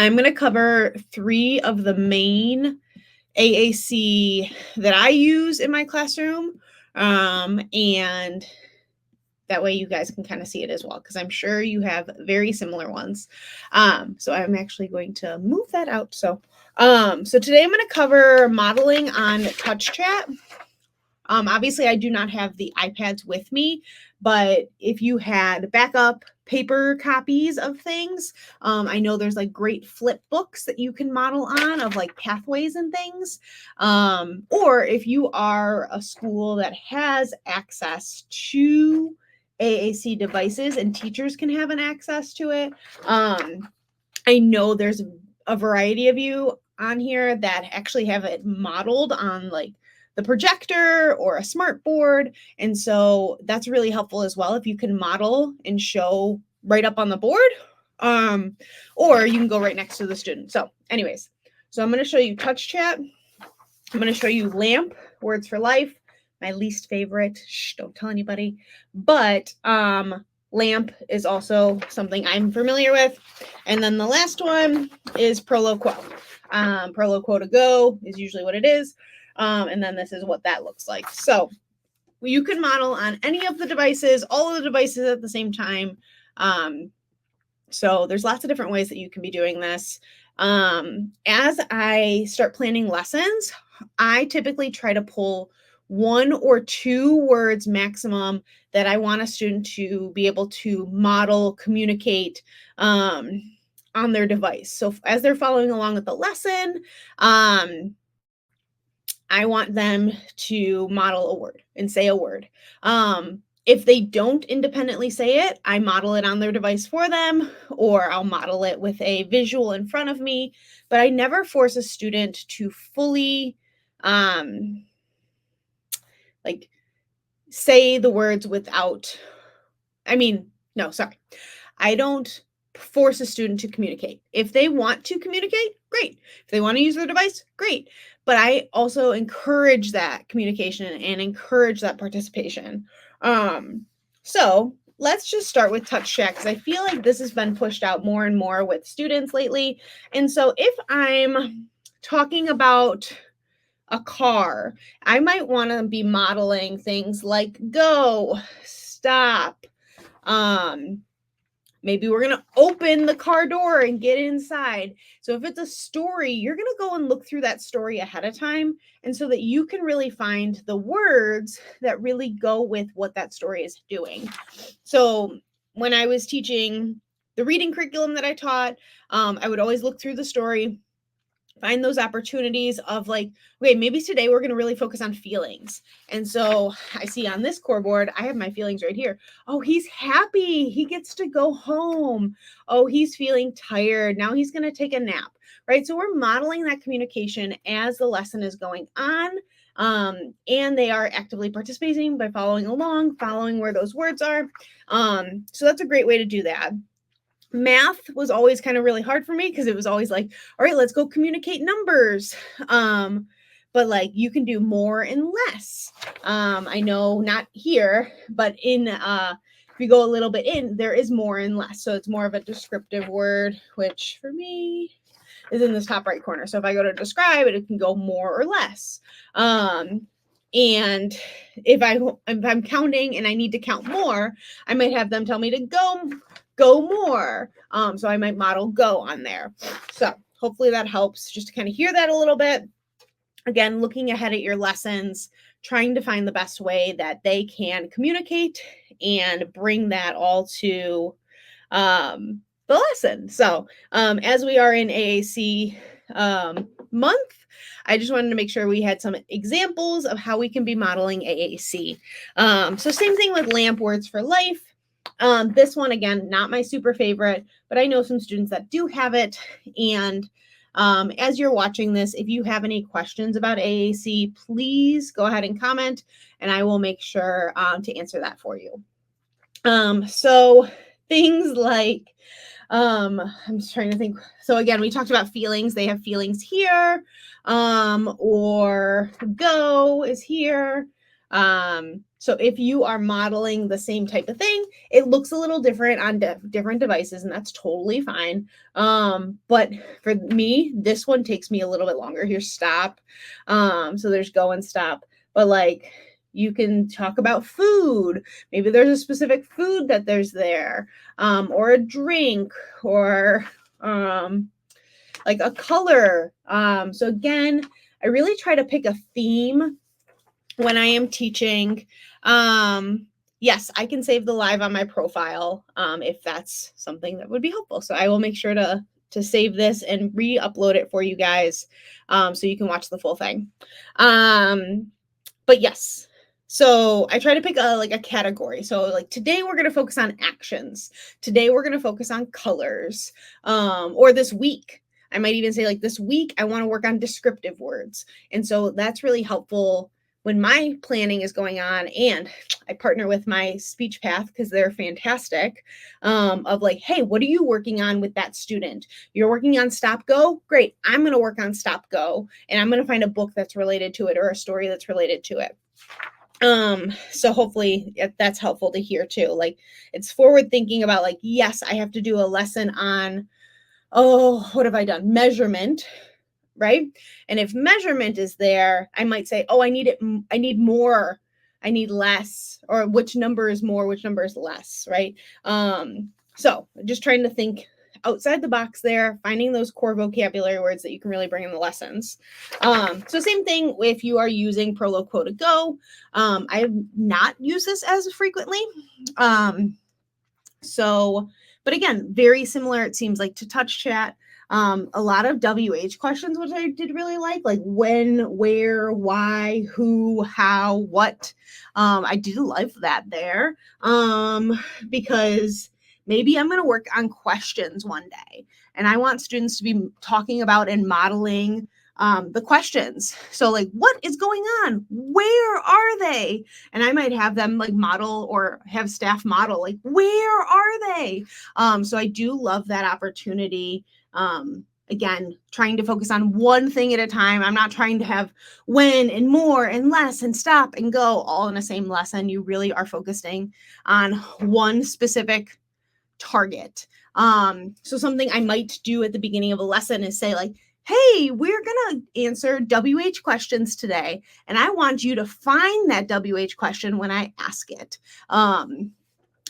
I'm going to cover 3 of the main AAC that I use in my classroom, and that way you guys can kind of see it as well, because I'm sure you have very similar ones. So I'm actually going to move that out. So today I'm going to cover modeling on TouchChat. Obviously, I do not have the iPads with me, but if you had backup paper copies of things, I know there's like great flip books that you can model on of like pathways and things. Or if you are a school that has access to AAC devices and teachers can have an access to it, I know there's a variety of you on here that actually have it modeled on like the projector or a smart board. And so that's really helpful as well if you can model and show right up on the board, or you can go right next to the student. So anyways, so I'm going to show you TouchChat. I'm going to show you LAMP, Words for Life, my least favorite. Shh, don't tell anybody. But LAMP is also something I'm familiar with. And then the last one is Prolo-Quo. Prolo-Quo to go is usually what it is. And then this is what that looks like. So you can model on any of the devices, all of the devices at the same time. So there's lots of different ways that you can be doing this. As I start planning lessons, I typically try to pull 1 or 2 words maximum that I want a student to be able to model, communicate on their device. So as they're following along with the lesson, I want them to model a word and say a word. If they don't independently say it, I model it on their device for them, or I'll model it with a visual in front of me, but I never force a student to fully like say the words without, I don't force a student to communicate. If they want to communicate, great. If they want to use their device, great. But I also encourage that communication and encourage that participation. So let's just start with TouchChat, because I feel like this has been pushed out more and more with students lately. And so if I'm talking about a car, I might want to be modeling things like go, stop, maybe we're going to open the car door and get inside. So if it's a story, you're going to go and look through that story ahead of time, and so that you can really find the words that really go with what that story is doing. So when I was teaching the reading curriculum that I taught, I would always look through the story, find those opportunities of like, okay, maybe today we're going to really focus on feelings. And so I see on this core board, I have my feelings right here. Oh, he's happy. He gets to go home. Oh, he's feeling tired. Now he's going to take a nap, right? So we're modeling that communication as the lesson is going on. And they are actively participating by following along, following where those words are. So that's a great way to do that. Math was always kind of really hard for me, because it was always like, all right, let's go communicate numbers. But like you can do more and less. I know not here, but in if you go a little bit in, there is more and less. So it's more of a descriptive word, which for me is in this top right corner. So if I go to describe it, it can go more or less. And if I'm counting and I need to count more, I might have them tell me to go more. So I might model go on there. So hopefully that helps just to kind of hear that a little bit. Again, looking ahead at your lessons, trying to find the best way that they can communicate and bring that all to the lesson. So as we are in AAC month, I just wanted to make sure we had some examples of how we can be modeling AAC. So same thing with LAMP, Words for Life. This one, again, not my super favorite, but I know some students that do have it. And as you're watching this, if you have any questions about AAC, please go ahead and comment, and I will make sure to answer that for you. So things like, I'm just trying to think. So again, we talked about feelings. They have feelings here, or go is here. So if you are modeling the same type of thing, it looks a little different on different devices, and that's totally fine. But for me, this one takes me a little bit longer. Here's stop. So there's go and stop. But like you can talk about food. Maybe there's a specific food that there's there, or a drink, or like a color. So again, I really try to pick a theme when I am teaching. Yes, I can save the live on my profile if that's something that would be helpful. So I will make sure to save this and re-upload it for you guys so you can watch the full thing. But yes, so I try to pick a category. So like today we're going to focus on actions. Today we're going to focus on colors. Or this week, I might even say like this week I want to work on descriptive words. And so that's really helpful when my planning is going on, and I partner with my speech path because they're fantastic, of like, hey, what are you working on with that student? You're working on stop go? Great. I'm going to work on stop go, and I'm going to find a book that's related to it or a story that's related to it. So hopefully that's helpful to hear too. Like it's forward thinking about like, yes, I have to do a lesson on, what have I done? Measurement. Right? And if measurement is there, I might say, I need more, I need less, or which number is more, which number is less, right? So just trying to think outside the box there, finding those core vocabulary words that you can really bring in the lessons. So same thing if you are using Prolo Quota Go. I have not used this as frequently. But again, very similar, it seems like, to Touch Chat. A lot of WH questions, which I did really like when, where, why, who, how, what. I do love that there because maybe I'm going to work on questions one day, and I want students to be talking about and modeling the questions. So like, what is going on? Where are they? And I might have them like model or have staff model, like, where are they? So I do love that opportunity. Again, trying to focus on one thing at a time. I'm not trying to have when and more and less and stop and go all in the same lesson. You really are focusing on one specific target. So something I might do at the beginning of a lesson is say like, hey, we're going to answer WH questions today, and I want you to find that WH question when I ask it.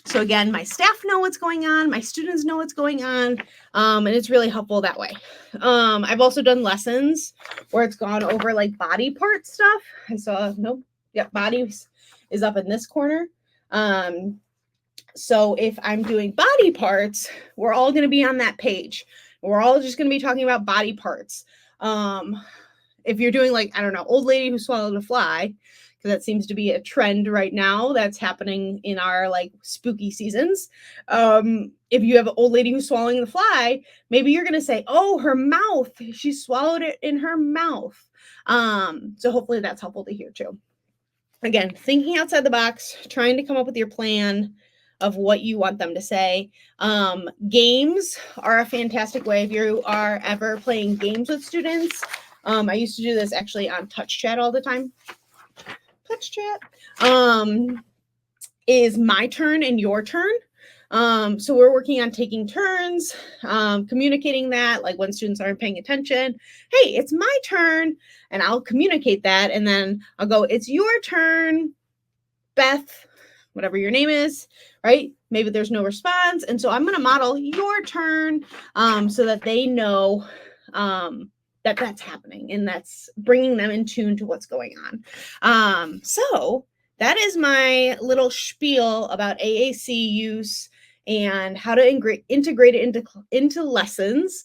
So again, my staff know what's going on, my students know what's going on, and it's really helpful that way. I've also done lessons where it's gone over like body part stuff. I saw, nope, yep, body is up in this corner. So if I'm doing body parts, we're all going to be on that page. We're all just going to be talking about body parts. If you're doing like, I don't know, old lady who swallowed a fly, because that seems to be a trend right now that's happening in our like spooky seasons. If you have an old lady who's swallowing the fly, maybe you're going to say, oh, her mouth, she swallowed it in her mouth. So hopefully that's helpful to hear too. Again, thinking outside the box, trying to come up with your plan of what you want them to say. Games are a fantastic way if you are ever playing games with students. I used to do this actually on Touch Chat all the time. Touch Chat is my turn and your turn. So we're working on taking turns, communicating that, like when students aren't paying attention, hey, it's my turn, and I'll communicate that, and then I'll go, it's your turn, Beth, whatever your name is, right? Maybe there's no response, and so I'm going to model your turn so that they know that that's happening, and that's bringing them in tune to what's going on. So that is my little spiel about AAC use and how to integrate it into lessons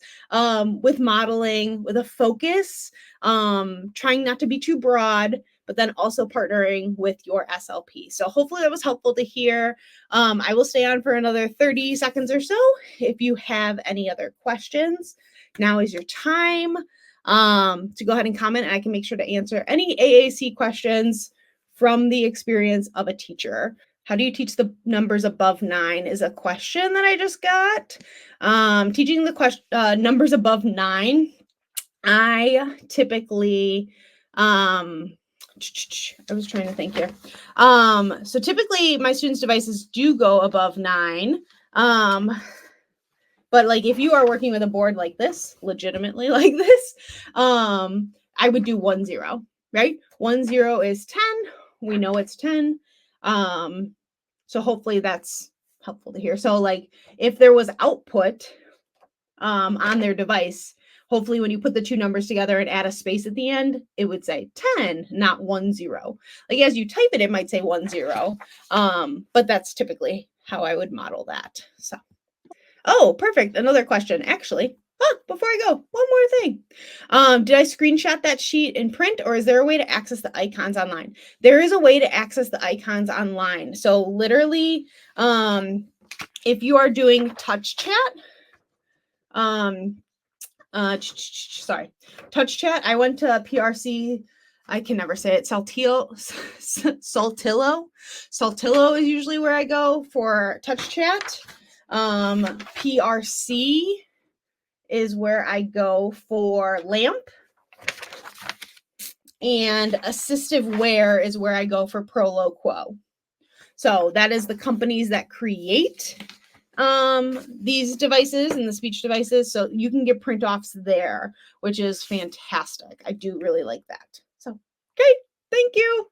with modeling, with a focus, trying not to be too broad, but then also partnering with your SLP. So hopefully that was helpful to hear. I will stay on for another 30 seconds or so. If you have any other questions, now is your time to go ahead and comment, and I can make sure to answer any AAC questions from the experience of a teacher. How do you teach the numbers above 9 is a question that I just got. Teaching the numbers above 9, I typically I was trying to think here. So typically my students' devices do go above 9. But like if you are working with a board like this, legitimately like this, I would do 1 0, right? 1 0 is 10. We know it's 10. So hopefully that's helpful to hear. So like if there was output on their device, hopefully when you put the two numbers together and add a space at the end, it would say 10, not 1 0. Like as you type it, it might say 1 0. But that's typically how I would model that. So, oh, perfect. Another question. Actually, before I go, one more thing. Did I screenshot that sheet in print, or is there a way to access the icons online? There is a way to access the icons online. So literally, if you are doing touch chat, touch chat. I went to PRC. I can never say it. Saltillo is usually where I go for touch chat. PRC is where I go for LAMP. And Assistive Wear is where I go for Prolo Quo. So that is the companies that create these devices and the speech devices. So you can get print offs there, which is fantastic. I do really like that. So great. Thank you.